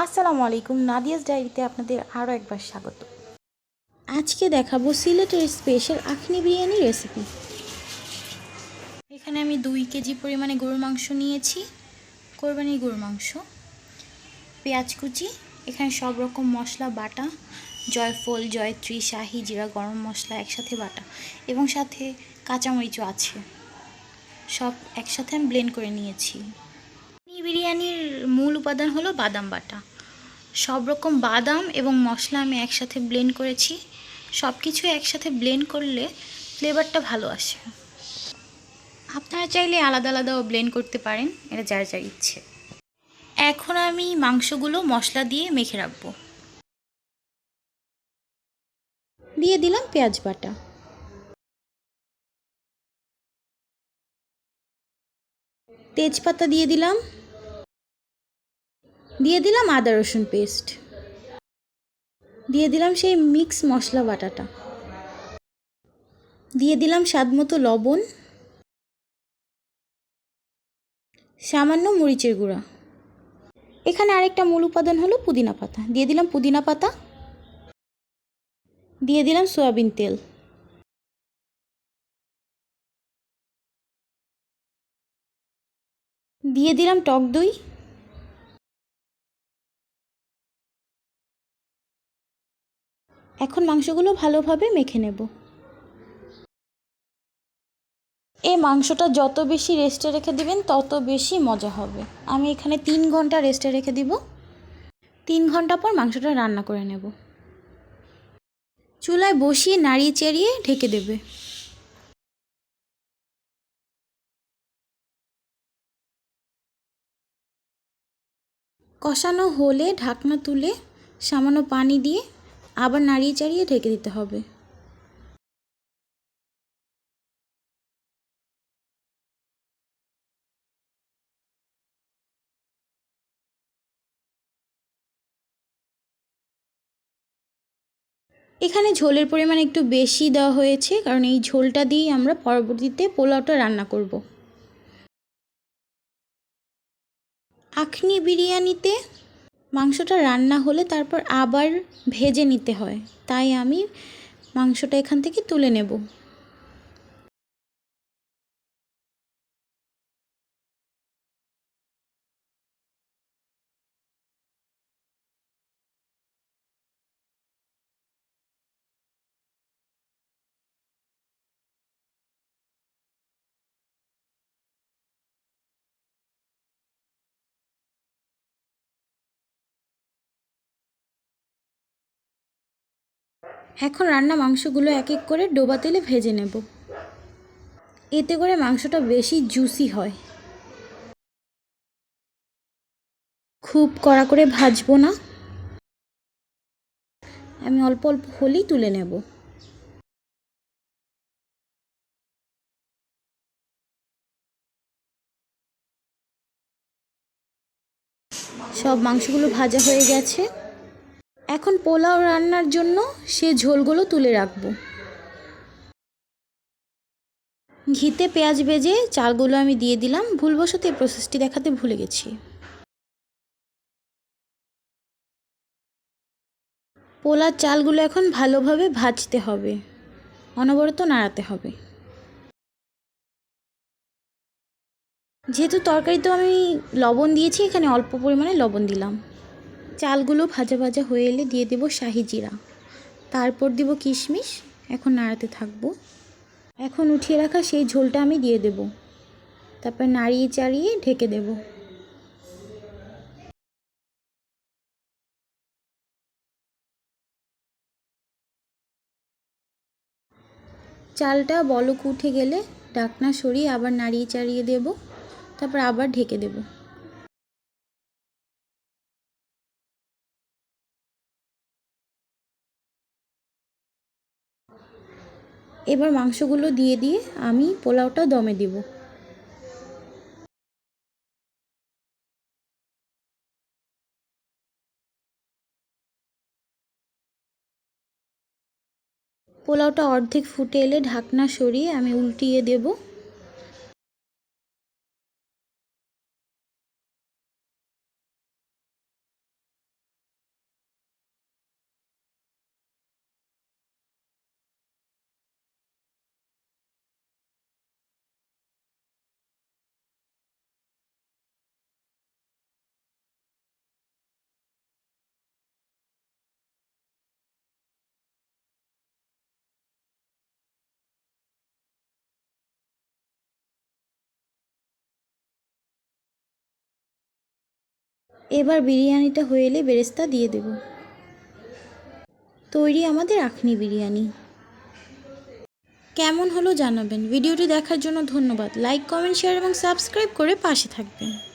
আসসালামু আলাইকুম, নাদিয়াস ডায়েরিতে আপনাদের আরও একবার স্বাগত। আজকে দেখাবো সিলেটের স্পেশাল আখনি বিরিয়ানি রেসিপি। এখানে আমি 2 কেজি পরিমাণে গরুর মাংস নিয়েছি, কোরবানির গরুর মাংস, পেঁয়াজ কুচি, এখানে সব রকম মশলা বাটা, জয়ফল, জয়ত্রী, শাহি জিরা, গরম মশলা একসাথে বাটা এবং সাথে কাঁচামরিচও আছে। সব একসাথে আমি ব্লেন্ড করে নিয়েছি। বিরিয়ানির মূল উপাদান হলো বাদাম বাটা। সব রকম বাদাম এবং মশলা আমি একসাথে ব্লেন্ড করেছি। সব কিছু একসাথে ব্লেন্ড করলে ফ্লেভারটা ভালো আসে। আপনারা চাইলে আলাদা আলাদাও ব্লেন্ড করতে পারেন, এটা যার যার ইচ্ছে। এখন আমি মাংসগুলো মশলা দিয়ে মেখে রাখবো। দিয়ে দিলাম পেঁয়াজ বাটা, তেজপাতা দিয়ে দিলাম আদা রসুন পেস্ট, দিয়ে দিলাম সেই মিক্স মশলা বাটাটা, দিয়ে দিলাম স্বাদ মতো লবণ, সামান্য মরিচের গুঁড়া। এখানে আরেকটা মূল উপাদান হলো পুদিনা পাতা, দিয়ে দিলাম পুদিনা পাতা, দিয়ে দিলাম সয়াবিন তেল, দিয়ে দিলাম টক দই, এখন মাংসগুলো ভালোভাবে মেখে নেব। এই মাংসটা যত বেশি রেস্টে রেখে দিবেন তত বেশি মজা হবে। আমি এখানে 3 ঘন্টা রেস্টে রেখে দিব। 3 ঘন্টা পর মাংসটা রান্না করে নেব। চুলায় বসিয়ে নাড়িয়ে চাড়িয়ে ঢেকে দেবে। কষানো হলে ঢাকনা তুলে সামান্য পানি দিয়ে আবার নাড়িয়ে চাড়িয়ে ঢেকে দিতে হবে। এখানে ঝোলের পরিমাণ একটু বেশি দেওয়া হয়েছে, কারণ এই ঝোলটা দিয়েই আমরা পরবর্তীতে পোলাওটা রান্না করব। আখনি বিরিয়ানিতে মাংসটা রান্না হলে তারপর আবার ভেজে নিতে হয়, তাই আমি মাংসটা এখান থেকে তুলে নেব। এখন রান্না মাংসগুলো এক এক করে ডোবা তেলে ভেজে নেব। এতে করে মাংসটা বেশি জুসি হয়। খুব কড়া করে ভাজবো না, আমি অল্প অল্প হলেই তুলে নেব। সব মাংসগুলো ভাজা হয়ে গেছে। এখন পোলাও রান্নার জন্য সে ঝোলগুলো তুলে রাখবো। ঘিতে পেঁয়াজ ভেজে চালগুলো আমি দিয়ে দিলাম। ভুলবশত এই প্রসেসটি দেখাতে ভুলে গেছি। পোলার চালগুলো এখন ভালোভাবে ভাজতে হবে, অনবরত নাড়াতে হবে। যেহেতু তরকারিতেও আমি লবণ দিয়েছি, এখানে অল্প পরিমাণে লবণ দিলাম। চালগুলো ভাজা ভাজা হয়ে এলে দিয়ে দেব শাহি জিরা, তারপর দিব কিশমিশ। এখন নাড়াতে থাকবো। এখন উঠিয়ে রাখা সেই ঝোলটা আমি দিয়ে দেব, তারপর নাড়িয়ে চাড়িয়ে ঢেকে দেব। চালটা বলক উঠে গেলে ঢাকনা সরিয়ে আবার নাড়িয়ে চাড়িয়ে দেব, তারপর আবার ঢেকে দেব। এবার মাংসগুলো দিয়ে আমি পোলাওটা দমে দিব। পোলাওটা অর্ধেক ফুটে এলে ঢাকনা সরিয়ে আমি উল্টিয়ে দেব। এবার বিরিয়ানিটা হয়ে এলে বেরেস্তা দিয়ে দেব। তৈরি আমাদের আখনি বিরিয়ানি। কেমন হলো জানাবেন। ভিডিওটি দেখার জন্য ধন্যবাদ। লাইক, কমেন্ট, শেয়ার এবং সাবস্ক্রাইব করে পাশে থাকবেন।